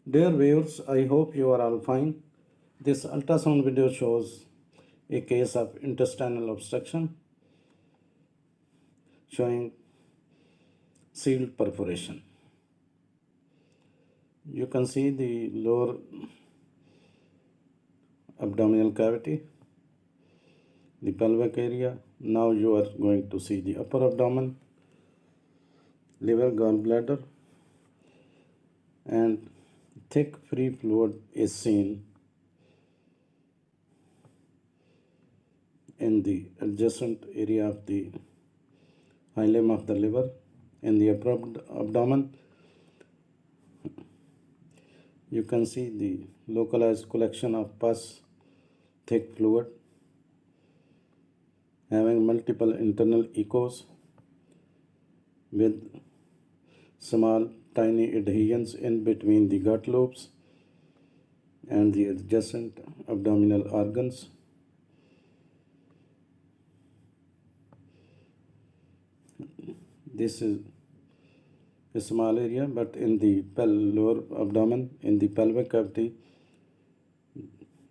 Dear viewers, I hope you are all fine. This ultrasound video shows a case of intestinal obstruction showing sealed perforation. You can see the lower abdominal cavity, the pelvic area. Now you are going to see the upper abdomen, liver, gallbladder, and thick free fluid is seen in the adjacent area of the hilum of the liver. In the upper abdomen, you can see the localized collection of pus, thick fluid, having multiple internal echoes with small tiny adhesions in between the gut loops and the adjacent abdominal organs. This is a small area, but in the lower abdomen, in the pelvic cavity,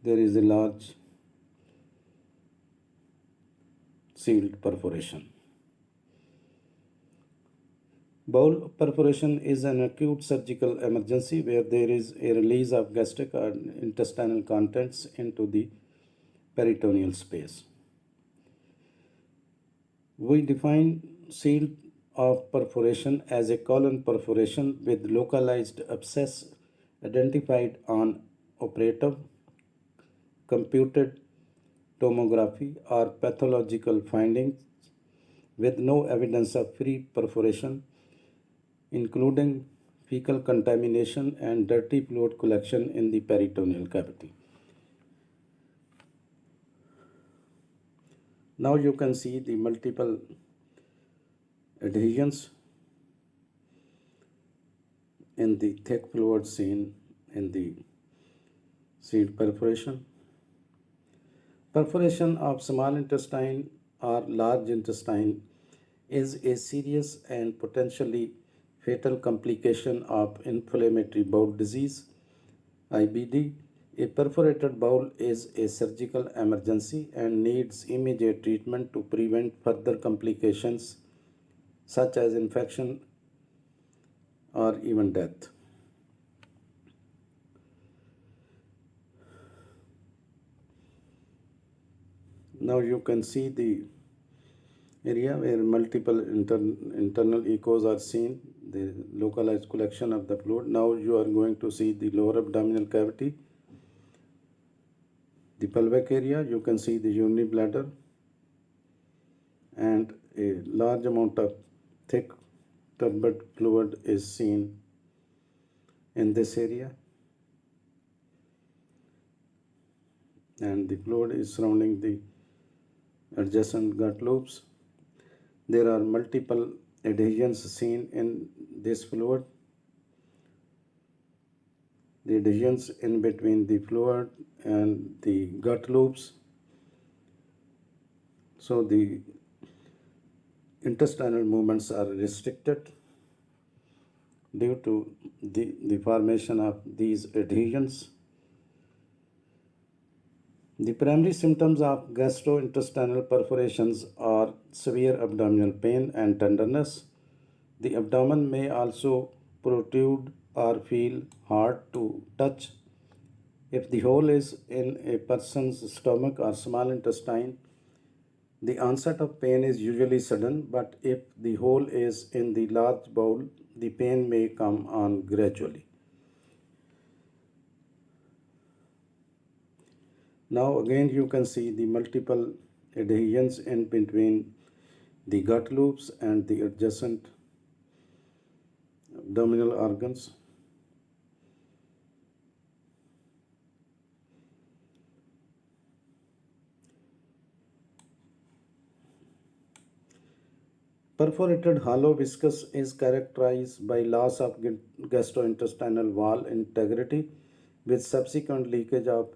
there is a large sealed perforation. Bowel perforation is an acute surgical emergency where there is a release of gastric or intestinal contents into the peritoneal space. We define sealed of perforation as a colon perforation with localized abscess identified on operative, computed tomography or pathological findings with no evidence of free perforation, including fecal contamination and dirty fluid collection in the peritoneal cavity. Now you can see the multiple adhesions in the thick fluid seen in the sealed perforation. Perforation of small intestine or large intestine is a serious and potentially fatal complication of inflammatory bowel disease, IBD. A perforated bowel is a surgical emergency and needs immediate treatment to prevent further complications such as infection or even death. Now you can see the area where multiple internal echoes are seen, the localized collection of the fluid. Now you are going to see the lower abdominal cavity, the pelvic area. You can see the urinary bladder and a large amount of thick turbid fluid is seen in this area, and the fluid is surrounding the adjacent gut loops. There are multiple adhesions seen in this fluid. The adhesions in between the fluid and the gut loops. So the intestinal movements are restricted due to the formation of these adhesions. The primary symptoms of gastrointestinal perforations are severe abdominal pain and tenderness. The abdomen may also protrude or feel hard to touch. If the hole is in a person's stomach or small intestine, the onset of pain is usually sudden, but if the hole is in the large bowel, the pain may come on gradually. Now again you can see the multiple adhesions in between the gut loops and the adjacent abdominal organs. Perforated hollow viscus is characterized by loss of gastrointestinal wall integrity with subsequent leakage of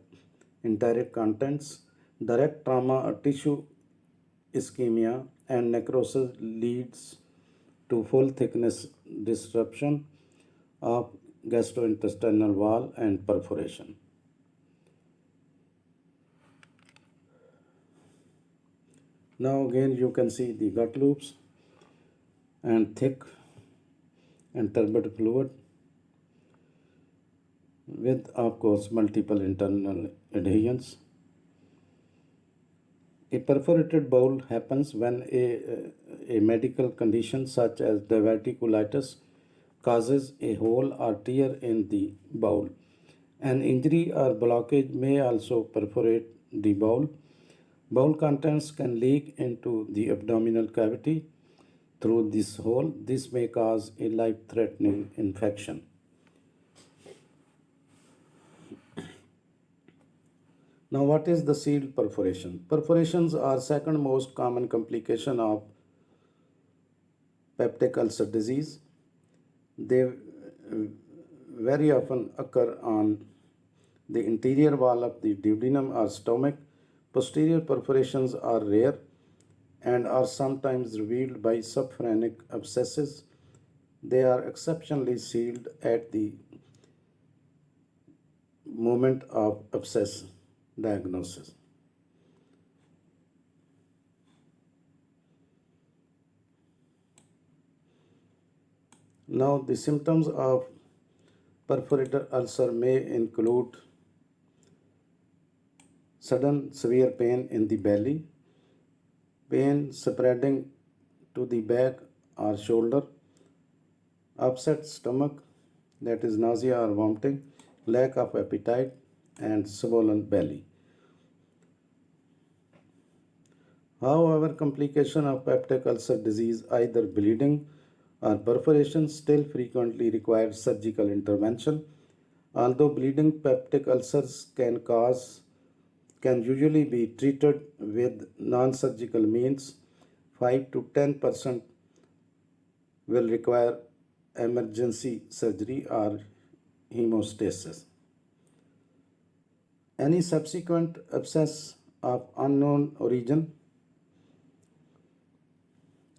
enteric contents. Direct trauma or tissue ischemia and necrosis leads to full thickness disruption of gastrointestinal wall and perforation. Now again you can see the gut loops and thick and turbid fluid with of course multiple internal adhesions. A perforated bowel happens when a medical condition such as diverticulitis causes a hole or tear in the bowel. An injury or blockage may also perforate the bowel. Bowel contents can leak into the abdominal cavity through this hole. This may cause a life-threatening infection. Now, what is the sealed perforation? Perforations are second most common complication of peptic ulcer disease. They very often occur on the interior wall of the duodenum or stomach. Posterior perforations are rare and are sometimes revealed by subphrenic abscesses. They are exceptionally sealed at the moment of abscess diagnosis. Now, the symptoms of perforated ulcer may include sudden severe pain in the belly, pain spreading to the back or shoulder, upset stomach, that is nausea or vomiting, lack of appetite, and swollen belly. However, complication of peptic ulcer disease, either bleeding or perforation, still frequently require surgical intervention. Although bleeding peptic ulcers can usually be treated with non-surgical means, 5 to 10% will require emergency surgery or hemostasis. Any subsequent abscess of unknown origin,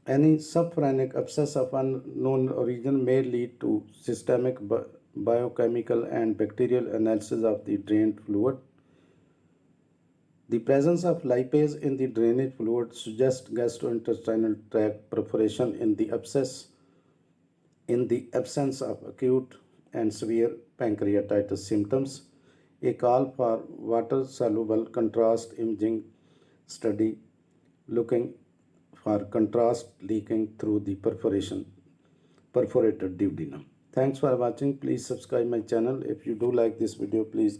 any subphrenic abscess of unknown origin may lead to systemic biochemical and bacterial analysis of the drained fluid. The presence of lipase in the drainage fluid suggests gastrointestinal tract perforation in the abscess. In the absence of acute and severe pancreatitis symptoms, a call for water-soluble contrast imaging study looking for contrast leaking through the perforated duodenum. Thanks for watching. Please subscribe my channel. If you do like this video, please